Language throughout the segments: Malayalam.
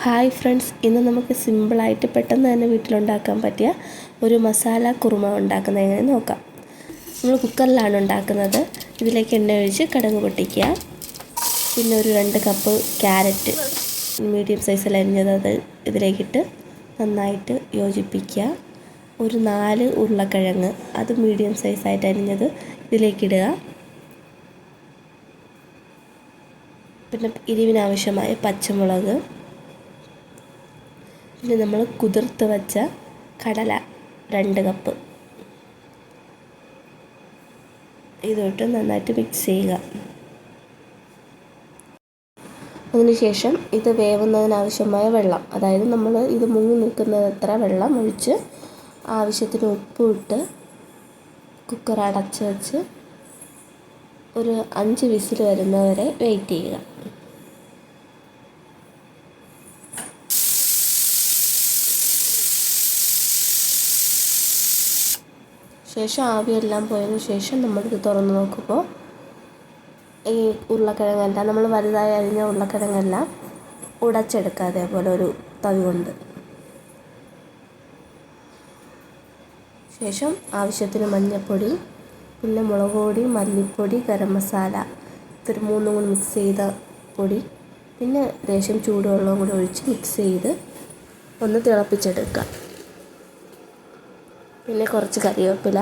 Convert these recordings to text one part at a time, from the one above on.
ഹായ് ഫ്രണ്ട്സ്, ഇന്ന് നമുക്ക് സിമ്പിളായിട്ട് പെട്ടെന്ന് തന്നെ വീട്ടിലുണ്ടാക്കാൻ പറ്റിയ ഒരു മസാല കുറുമ ഉണ്ടാക്കുന്നത് എങ്ങനെ നോക്കാം. നമ്മൾ കുക്കറിലാണ് ഉണ്ടാക്കുന്നത്. ഇതിലേക്ക് എണ്ണ ഒഴിച്ച് കടുക് പൊട്ടിക്കുക. പിന്നെ ഒരു 2 കപ്പ് ക്യാരറ്റ് മീഡിയം സൈസിൽ അരിഞ്ഞത് അത് ഇതിലേക്കിട്ട് നന്നായിട്ട് യോജിപ്പിക്കുക. ഒരു 4 ഉരുളക്കിഴങ്ങ് അത് മീഡിയം സൈസായിട്ട് അരിഞ്ഞത് ഇതിലേക്കിടുക. പിന്നെ എരിവിനാവശ്യമായ പച്ചമുളക്, പിന്നെ നമ്മൾ കുതിർത്ത് വച്ച കടല 2 കപ്പ് ഇതൊട്ട് നന്നായിട്ട് മിക്സ് ചെയ്യുക. അതിനുശേഷം ഇത് വേവുന്നതിനാവശ്യമായ വെള്ളം, അതായത് നമ്മൾ ഇത് മുങ്ങി നിൽക്കുന്നത്ര വെള്ളം ഒഴിച്ച് ആവശ്യത്തിന് ഉപ്പും ഇട്ട് കുക്കർ അടച്ച് വെച്ച് ഒരു 5 വിസിൽ വരുന്നവരെ വെയിറ്റ് ചെയ്യുക. ശേഷം ആവിയെല്ലാം പോയതിന് ശേഷം നമ്മളിത് തുറന്ന് നോക്കുമ്പോൾ ഈ ഉരുളക്കിഴങ്ങെല്ലാം നമ്മൾ വലുതായി അരിഞ്ഞ ഉരുളക്കിഴങ്ങെല്ലാം ഉടച്ചെടുക്കുക. അതേപോലെ ഒരു തവി കൊണ്ട്. ശേഷം ആവശ്യത്തിന് മഞ്ഞൾപ്പൊടി, പിന്നെ മുളക് പൊടി, മല്ലിപ്പൊടി, ഗരം മസാല, ഇതൊരു 3 കൂടി മിക്സ് ചെയ്ത പൊടി, പിന്നെ ലേശം ചൂടുവെള്ളവും കൂടി ഒഴിച്ച് മിക്സ് ചെയ്ത് ഒന്ന് തിളപ്പിച്ചെടുക്കുക. പിന്നെ കുറച്ച് കറിവേപ്പില.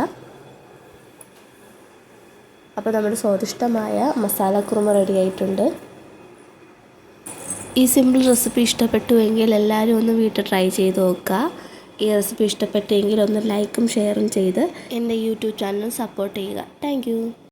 അപ്പോൾ നമ്മുടെ സ്വാദിഷ്ടമായ മസാലക്കുറുമ റെഡി ആയിട്ടുണ്ട്. ഈ സിമ്പിൾ റെസിപ്പി ഇഷ്ടപ്പെട്ടുവെങ്കിൽ എല്ലാവരും ഒന്ന് വീട്ടിൽ ട്രൈ ചെയ്ത് നോക്കുക. ഈ റെസിപ്പി ഇഷ്ടപ്പെട്ടെങ്കിൽ ഒന്ന് ലൈക്കും ഷെയറും ചെയ്ത് എൻ്റെ യൂട്യൂബ് ചാനൽ സപ്പോർട്ട് ചെയ്യുക. താങ്ക്